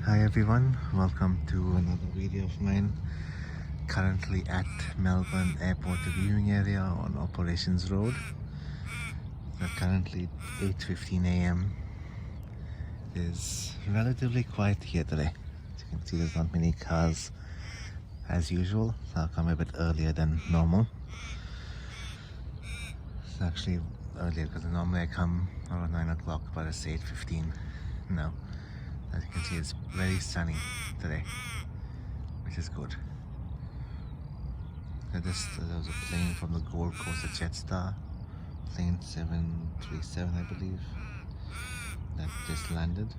Hi everyone, welcome to another video of mine. Currently at Melbourne Airport viewing area on Operations Road. Currently 8:15 a.m. It is relatively quiet here today. As you can see, there's not many cars as usual, so I'll come a bit earlier than normal. It's actually earlier because normally I come around 9 o'clock, but it's 8:15 now. As you can see, it's very sunny today, which is good. There was a plane from the Gold Coast, a Jetstar plane 737, I believe, that just landed.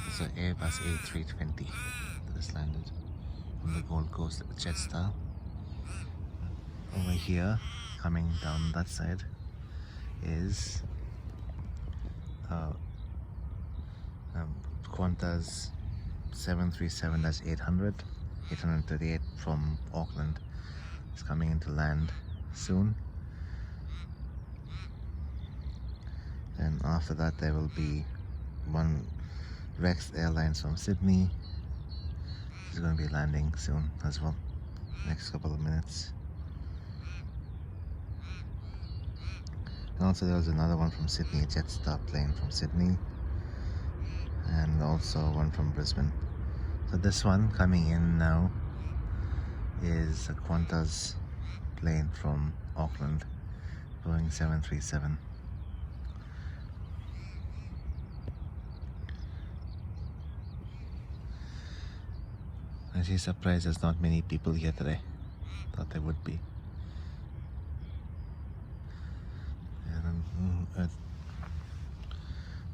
It's an Airbus A320 that just landed from the Gold Coast, a Jetstar. Over here, coming down that side, is Qantas 737-800, 838 from Auckland. It's coming into land soon. And after that there will be one Rex Airlines from Sydney. It's going to be landing soon as well, next couple of minutes. And also there was another one from Sydney, a Jetstar plane from Sydney, and also one from Brisbane. So this one coming in now is a Qantas plane from Auckland, Boeing 737. I'm actually surprised there's not many people here today. Thought there would be.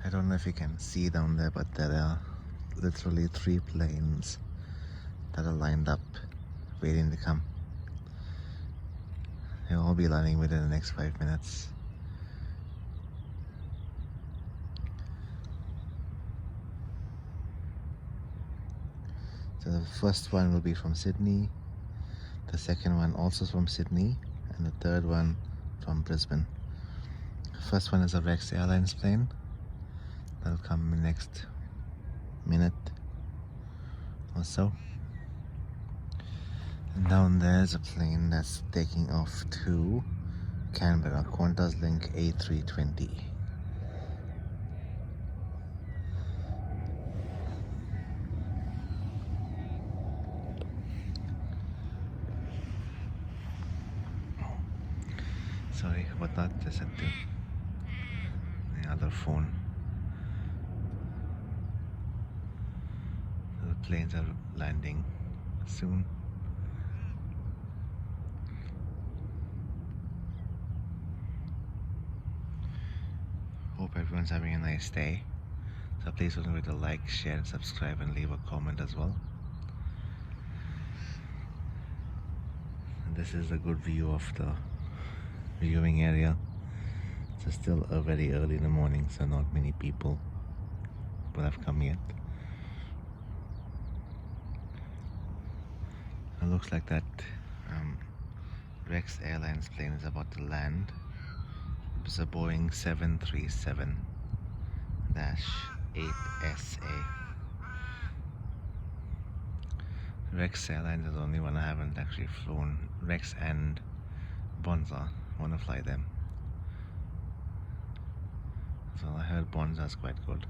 I don't know if you can see down there, but there are literally 3 planes that are lined up waiting to come. They'll all be landing within the next 5 minutes. So the first one will be from Sydney, the second one also from Sydney, and the third one from Brisbane. The first one is a Rex Airlines plane. That'll come in the next minute or so. And down there's a plane that's taking off to Canberra, Qantas Link A320. Sorry about that, just had to the other phone. The planes are landing soon. Hope everyone's having a nice day. So please don't forget to like, share, and subscribe, and leave a comment as well. And this is a good view of the viewing area. It's still very early in the morning, so not many people will have come yet. It looks like that Rex Airlines plane is about to land. It's a Boeing 737-8SA. Rex Airlines is the only one I haven't actually flown. Rex and Bonza, I want to fly them. So I heard Bonza is quite good,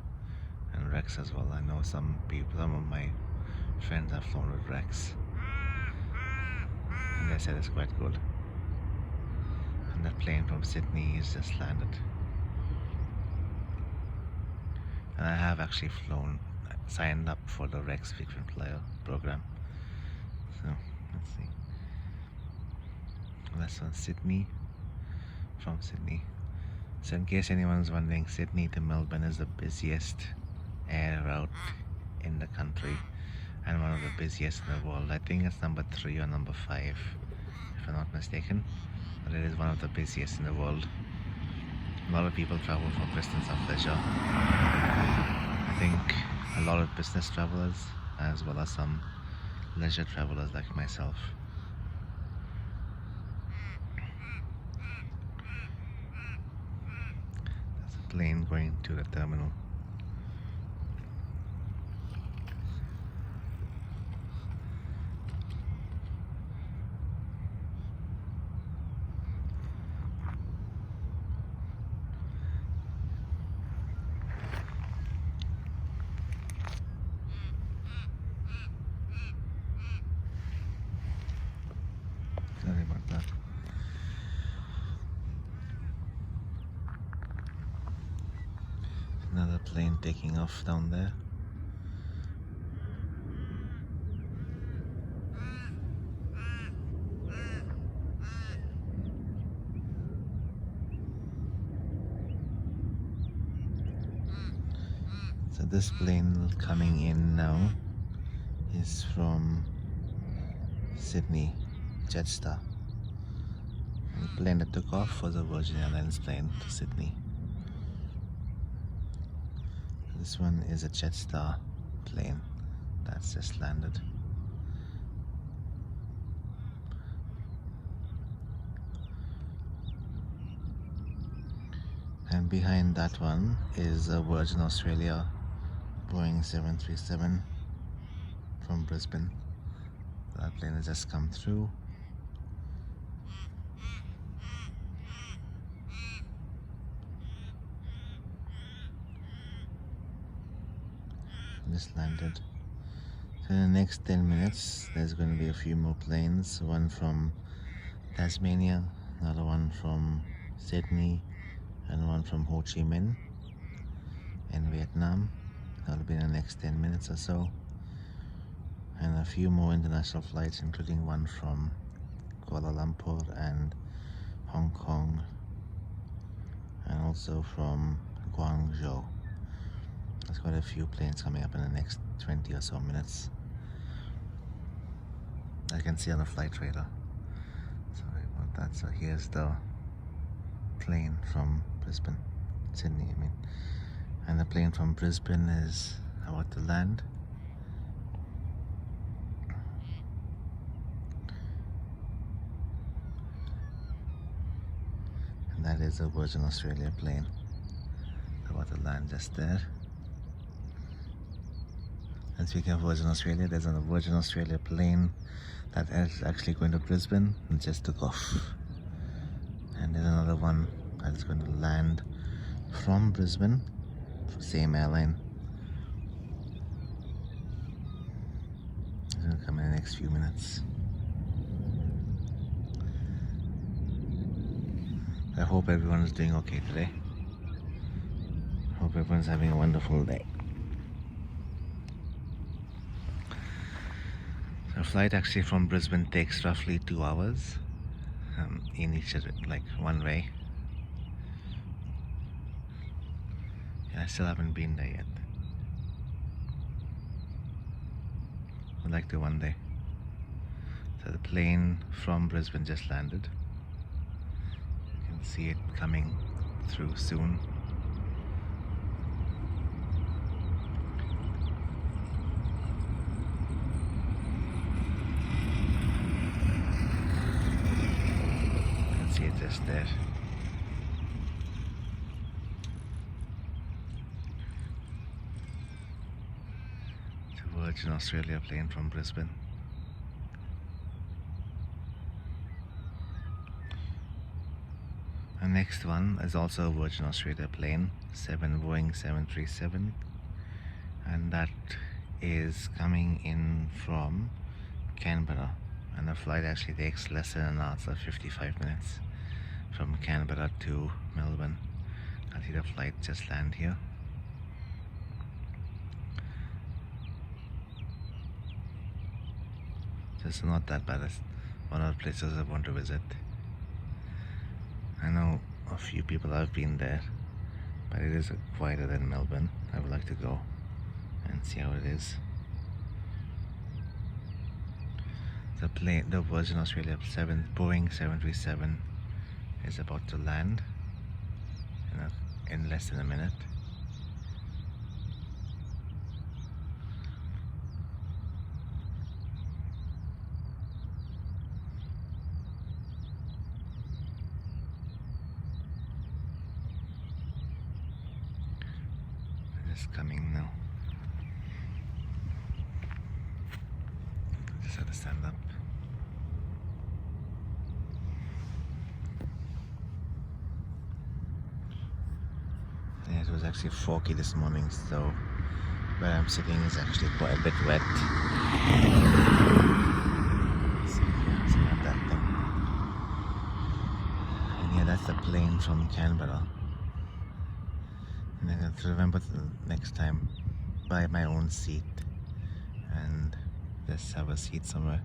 and Rex as well. I know some of my friends have flown with Rex, and they said it's quite good. And that plane from Sydney is just landed. And I have actually signed up for the Rex frequent flyer program. So let's see. That's on Sydney, from Sydney. So in case anyone's wondering, Sydney to Melbourne is the busiest air route in the country and one of the busiest in the world. I think it's number 3 or number 5, if I'm not mistaken, but it is one of the busiest in the world. A lot of people travel for business and pleasure. I think a lot of business travelers as well as some leisure travelers like myself. plane going to the terminal. Sorry about that. Another plane taking off down there. So this plane coming in now is from Sydney, Jetstar. The plane that took off was a Virgin Airlines plane to Sydney. This one is a Jetstar plane that's just landed. And behind that one is a Virgin Australia Boeing 737 from Brisbane. That plane has just come through. Just landed. So in the next 10 minutes there's going to be a few more planes, one from Tasmania, another one from Sydney, and one from Ho Chi Minh in Vietnam. That'll be in the next 10 minutes or so. And a few more international flights, including one from Kuala Lumpur and Hong Kong, and also from Guangzhou. There's quite a few planes coming up in the next 20 or so minutes. I can see on the flight radar. Sorry about that. So here's the plane from Brisbane, Sydney I mean. And the plane from Brisbane is about to land. And that is a Virgin Australia plane about to land just there. And speaking of Virgin Australia, there's a Virgin Australia plane that is actually going to Brisbane and just took off. And there's another one that is going to land from Brisbane, same airline. It's going to come in the next few minutes. I hope everyone is doing okay today. Hope everyone's having a wonderful day. A flight actually from Brisbane takes roughly 2 hours in each, like one way. Yeah, I still haven't been there yet. I'd like to one day. So the plane from Brisbane just landed. You can see it coming through soon. See it just there. It's a Virgin Australia plane from Brisbane. The next one is also a Virgin Australia plane, Boeing 737, and that is coming in from Canberra. And the flight actually takes less than an hour, so 55 minutes from Canberra to Melbourne. I see the flight just land here. It's not that bad. It's one of the places I want to visit. I know a few people have been there, but it is quieter than Melbourne. I would like to go and see how it is. The Virgin Australia Boeing 737 is about to land in less than a minute. is coming now. Just have to stand up. Yeah, it was actually foggy this morning, so where I'm sitting is actually quite a bit wet. So yeah, so not that thing. And yeah, that's the plane from Canberra. And I have to remember the next time, buy my own seat and just have a seat somewhere.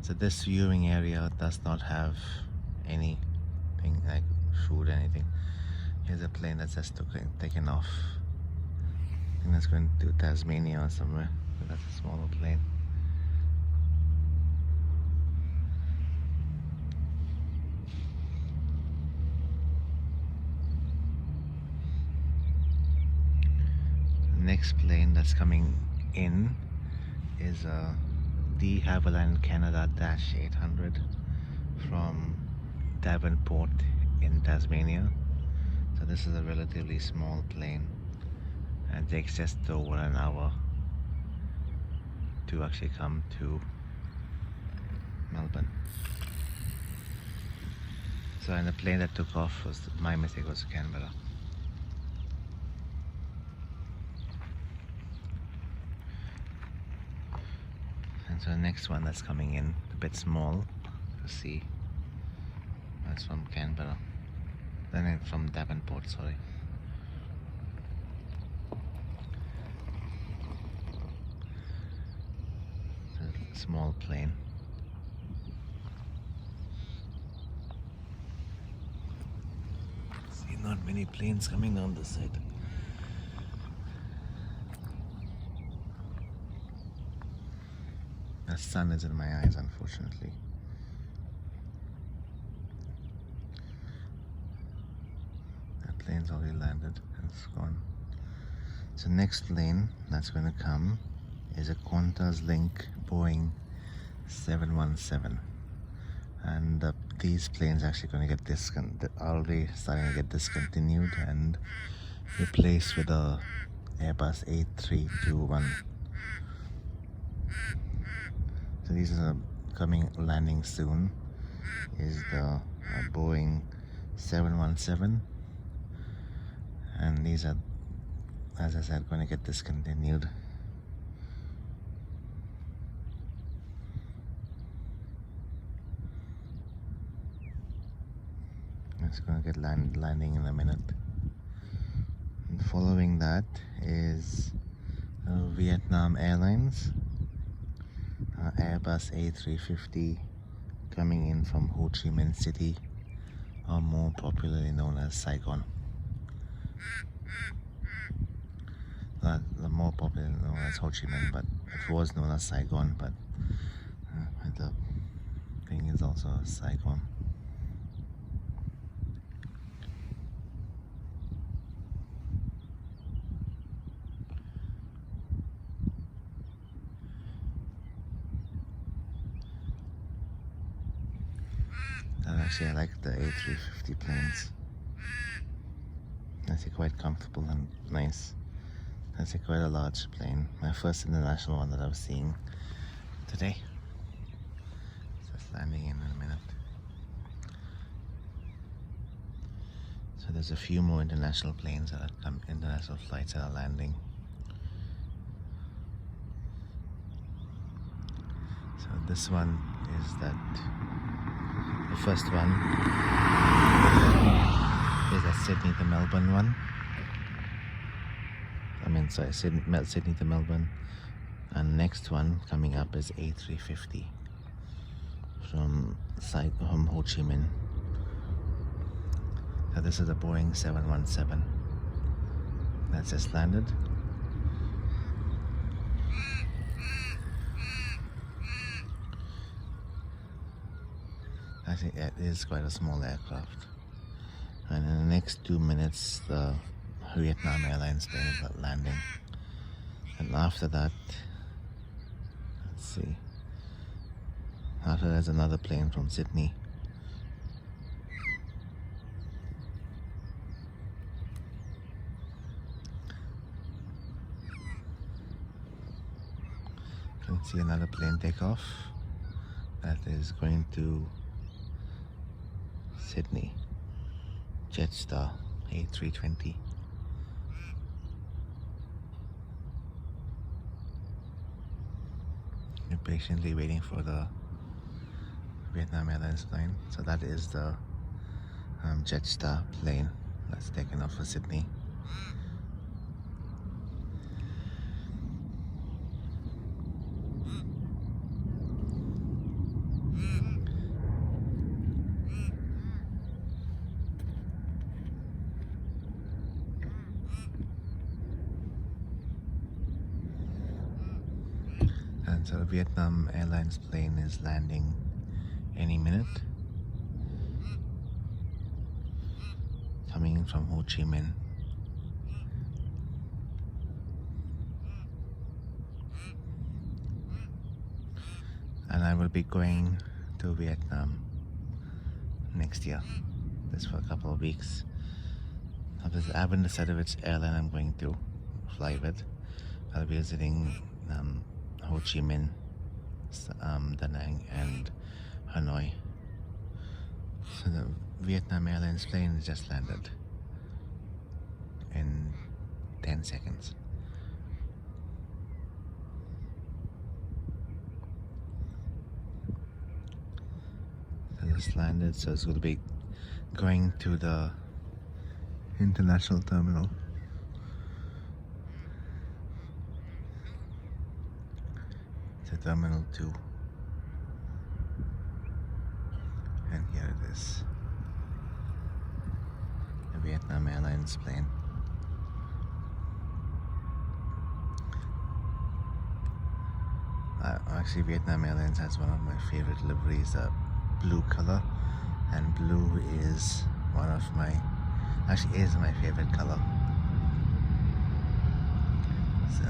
So this viewing area does not have anything like food or anything. Here's a plane that's just taken off. I think that's going to Tasmania or somewhere, but that's a smaller plane. The next plane that's coming in is a de Havilland Canada -800 from Devonport in Tasmania. So this is a relatively small plane and it takes just over an hour to actually come to Melbourne. So and the plane that took off was, my mistake, was Canberra. And so the next one that's coming in, a bit small to see, that's from Canberra. Then it's from Devonport, sorry. It's a small plane. See, not many planes coming down this side. The sun is in my eyes, unfortunately. That plane's already landed and it's gone. So next plane that's going to come is a Qantas Link Boeing 717, and these planes actually going to get already starting to get discontinued and replaced with a Airbus A321. So these are coming, landing soon, is the Boeing 717, and these are, as I said, going to get discontinued. It's going to get landing in a minute. And following that is Vietnam Airlines Airbus A350 coming in from Ho Chi Minh City, or more popularly known as Saigon. More popularly known as Ho Chi Minh, but it was known as Saigon, but the thing is also Saigon. Actually, I like the A350 planes. That's quite comfortable and nice. That's quite a large plane. My first international one that I was seeing today. It's just landing in a minute. So there's a few more international planes that are international flights that are landing. So this one is that. The first one is a Sydney to Melbourne one. Sydney to Melbourne. And next one coming up is A350 from Ho Chi Minh. So this is a Boeing 717 that's just landed. I think it is quite a small aircraft. And in the next 2 minutes, the Vietnam Airlines plane is landing. And after that, let's see. After there's another plane from Sydney. You can see another plane take off. That is going to Sydney. Jetstar A320. You're patiently waiting for the Vietnam Airlines plane. So that is the Jetstar plane that's taken off for Sydney. And so the Vietnam Airlines plane is landing any minute, coming in from Ho Chi Minh. And I will be going to Vietnam next year, just for a couple of weeks. I haven't decided which airline I'm going to fly with. I'll be visiting Ho Chi Minh, Da Nang and Hanoi. So the Vietnam Airlines plane has just landed in 10 seconds. So just landed, so it's going to be going to the international terminal. To Terminal 2. And here it is. The Vietnam Airlines plane. Actually, Vietnam Airlines has one of my favorite liveries, blue color. And blue is one of my, actually is my favorite color. So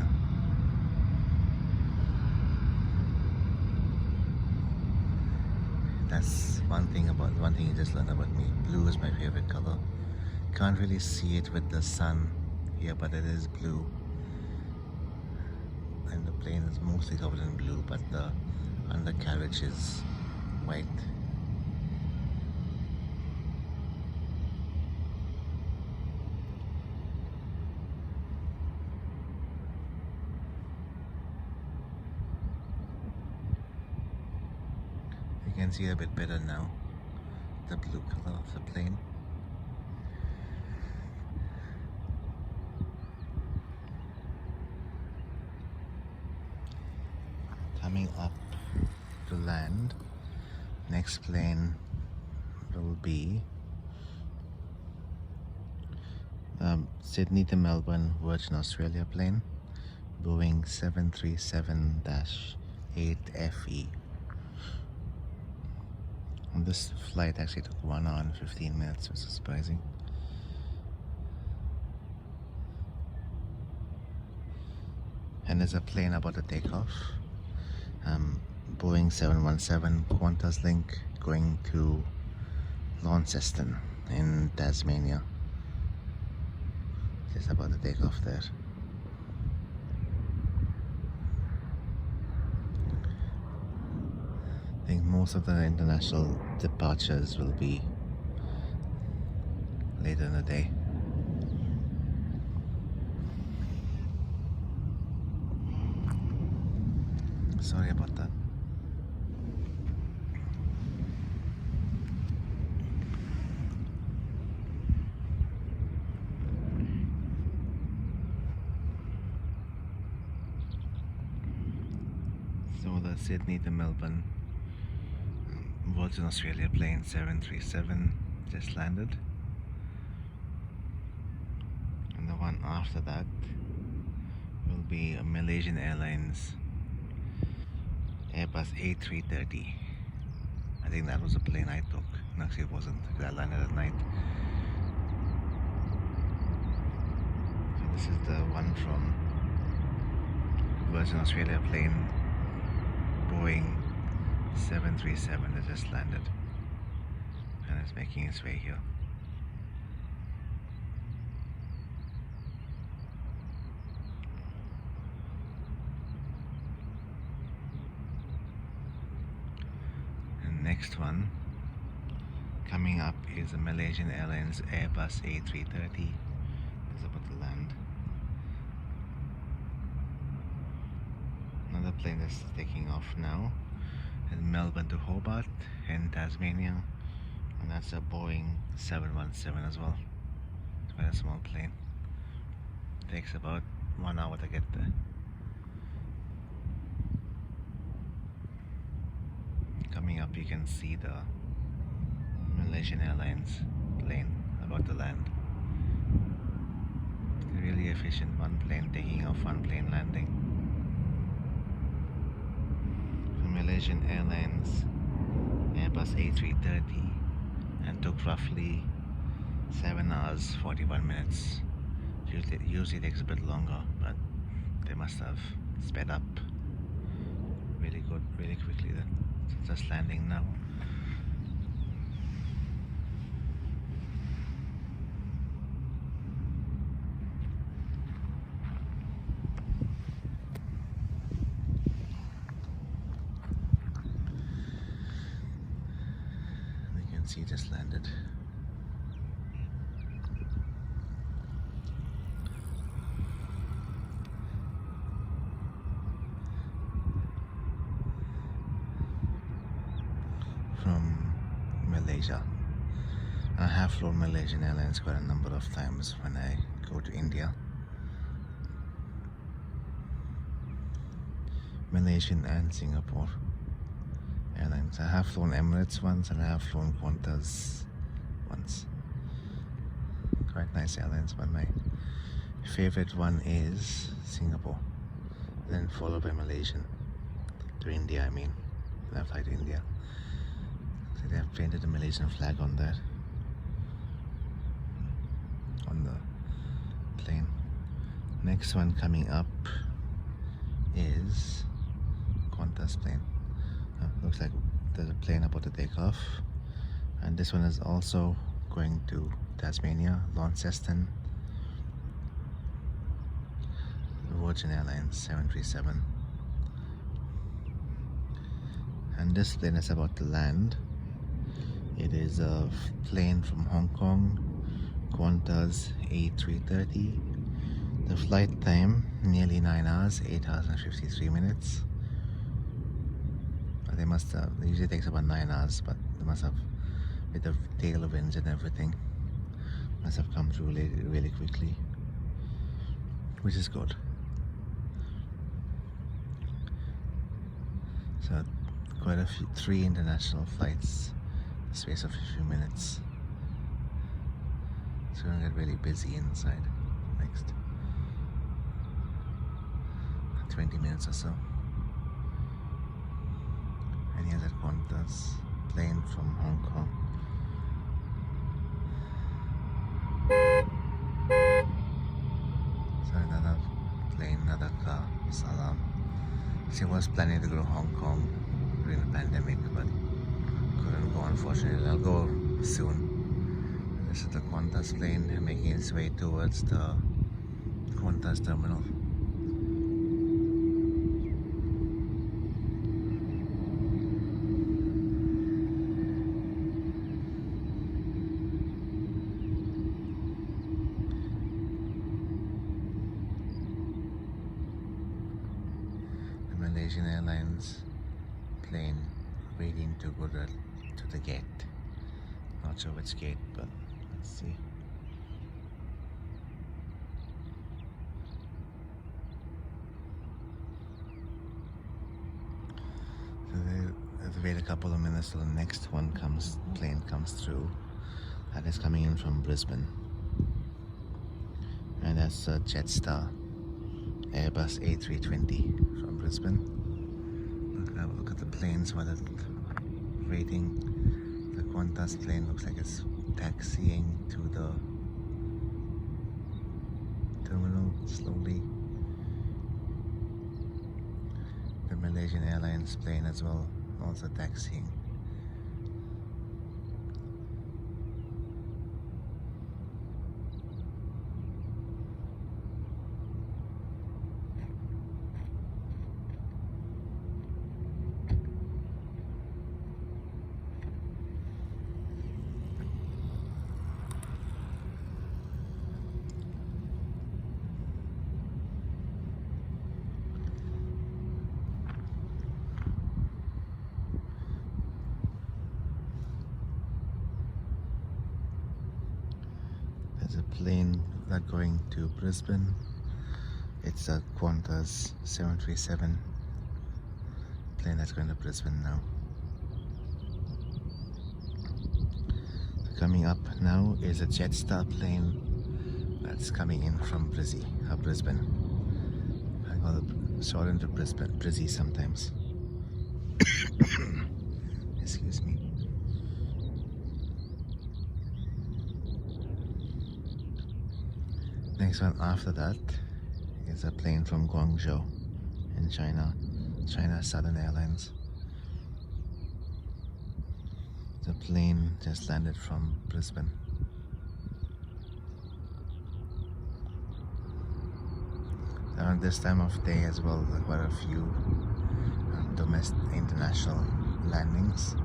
that's one thing you just learned about me. Blue is my favorite color. Can't really see it with the sun here, but it is blue. And the plane is mostly covered in blue, but the undercarriage is white. You can see a bit better now, the blue color of the plane. Coming up to land, next plane will be Sydney to Melbourne Virgin Australia plane, Boeing 737-8FE. And this flight actually took 1 hour and 15 minutes, which is surprising. And there's a plane about to take off. Boeing 717 Qantas Link going to Launceston in Tasmania. Just about to take off there. I think most of the international departures will be later in the day. Sorry about that. So the Sydney to Melbourne Virgin Australia plane 737 just landed. And the one after that will be a Malaysian Airlines Airbus A330. I think that was the plane I took. No, actually it wasn't, because I landed at night. So this is the one from Virgin Australia plane, Boeing 737 that just landed. And it's making its way here. next one coming up is a Malaysian Airlines Airbus A330. It's about to land. Another plane that's taking off now in Melbourne to Hobart in Tasmania, and that's a Boeing 717 as well. It's quite a small plane. Takes about 1 hour to get there. Coming up, you can see the Malaysian Airlines plane about to land. Really efficient, one plane taking off, one plane landing. The Malaysian Airlines Airbus A330, and took roughly 7 hours 41 minutes. Usually takes a bit longer, but they must have sped up really good, really quickly then. So it's just landing now. You can see just landed. From Malaysia. I have flown Malaysian Airlines quite a number of times when I go to India. Malaysian and Singapore Airlines. I have flown Emirates once, and I have flown Qantas once. Quite nice airlines, but my favorite one is Singapore, then followed by Malaysian. To India, I mean. When I fly to India. So they have painted the Malaysian flag on there, on the plane. Next one coming up is Qantas plane. Looks like there's a plane about to take off, and this one is also going to Tasmania, Launceston. Virgin Airlines 737, and this plane is about to land. It is a plane from Hong Kong, Qantas A330. The flight time nearly 9 hours, 8 hours and 53 minutes. They must have, it usually takes about 9 hours, but they must have, with the tailwinds and everything, must have come through really, really quickly, which is good. So quite a few, 3 international flights in the space of a few minutes. So we're gonna get really busy inside next 20 minutes or so. And here's that Qantas plane from Hong Kong. So another plane, another car, Salam. She was planning to go to Hong Kong during the pandemic, but couldn't go, unfortunately. I'll go soon. This is the Qantas plane making its way towards the Qantas terminal. Malaysian Airlines plane waiting to go to the gate. Not sure which gate, but let's see. So they have to wait a couple of minutes till the next plane comes through. That is coming in from Brisbane, and that's a Jetstar Airbus A320 from Brisbane. Have a look at the planes while it's waiting. The Qantas plane looks like it's taxiing to the terminal slowly. The Malaysian Airlines plane as well, also taxiing. There's a plane that's going to Brisbane. It's a Qantas 737 plane that's going to Brisbane now. Coming up now is a Jetstar plane that's coming in from Brisbane. I call it short into Brizzy sometimes. Excuse me. Next one after that is a plane from Guangzhou in China Southern Airlines. The plane just landed from Brisbane. Around this time of day as well, there are quite a few international landings.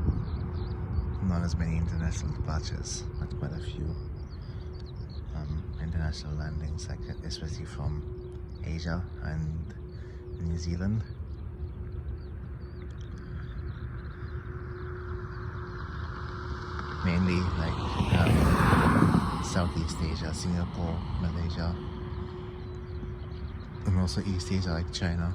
Not as many international departures, but quite a few international landings, like especially from Asia and New Zealand. Mainly like Southeast Asia, Singapore, Malaysia, and also East Asia like China.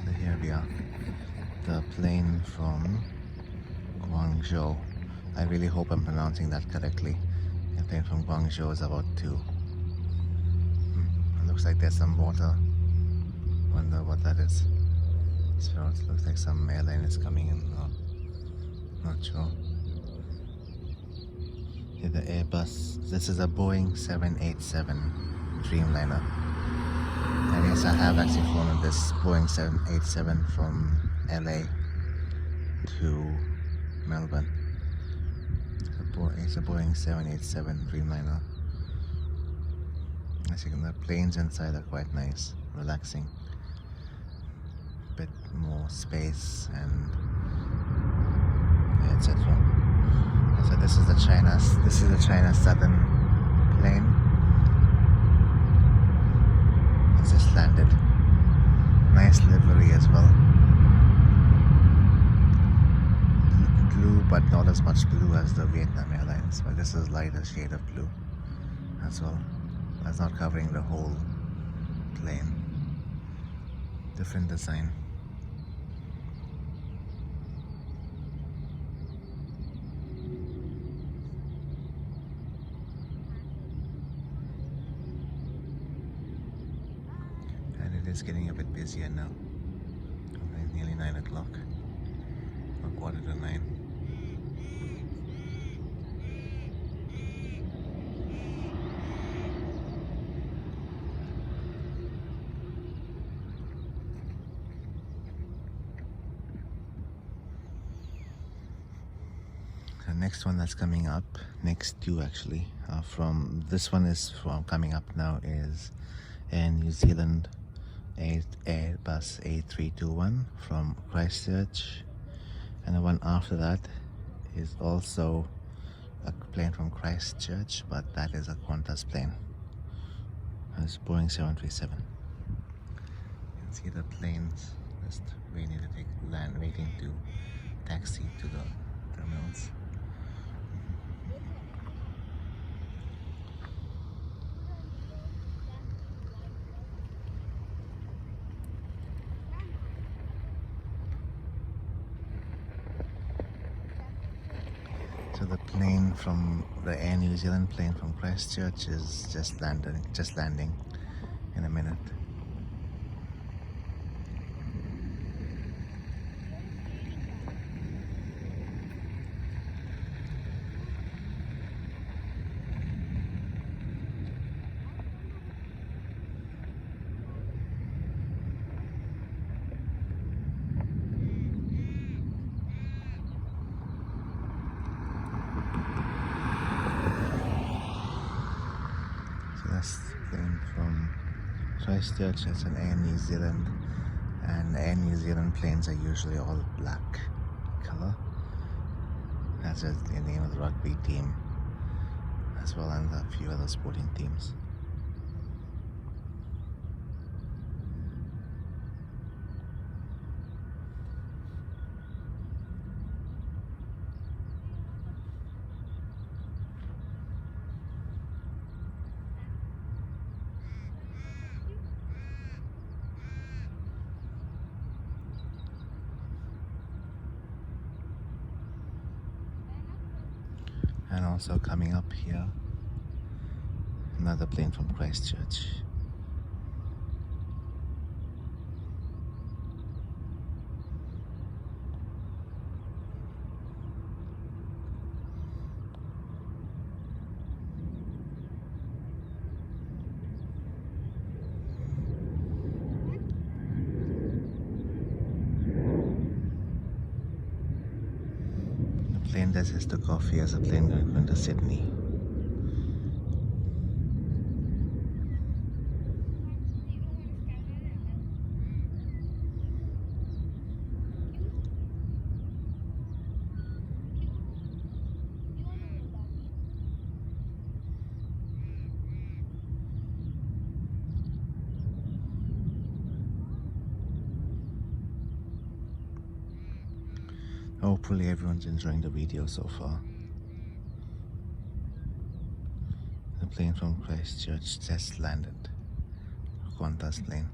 So here we are. The plane from Guangzhou. I really hope I'm pronouncing that correctly. The plane from Guangzhou is about to. It looks like there's some water. Wonder what that is. So it looks like some airline is coming in. Not sure. Here the Airbus. This is a Boeing 787 Dreamliner. And yes, I have actually flown on this Boeing 787 from LA to Melbourne. It's a Boeing 787 Dreamliner. As you can, the planes inside are quite nice, relaxing. Bit more space and etc. So this is the China Southern plane. It's just landed. Nice livery as well. Blue, but not as much blue as the Vietnam Airlines, but this is lighter shade of blue as well. That's not covering the whole plane. Different design. And it is getting a bit busier now. Nearly 9 o'clock. Or quarter to 9. The next one that's coming up, next two actually, from this one is from coming up now is Air New Zealand Airbus A321 from Christchurch, and the one after that is also a plane from Christchurch, but that is a Qantas plane. It's Boeing 737. You can see the planes just waiting to taxi to the terminals. So the plane from the Air New Zealand plane from Christchurch is just landing in a minute. Plane from Christchurch. It's an Air New Zealand, and Air New Zealand planes are usually all black color. That's That's just the name of the rugby team, as well as a few other sporting teams. And also coming up here, another plane from Christchurch. The plane that just took off here is a plane going to Sydney. Hopefully everyone's enjoying the video so far. The plane from Christchurch just landed. Qantas plane.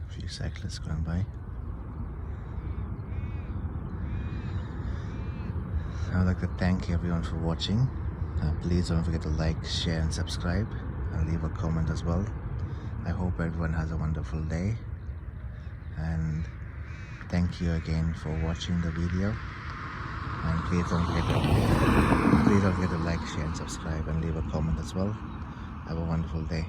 A few cyclists going by. I'd like to thank everyone for watching. Please don't forget to like, share and subscribe, and leave a comment as well. I hope everyone has a wonderful day, and thank you again for watching the video. And please don't forget to like, share and subscribe, and leave a comment as well. Have a wonderful day.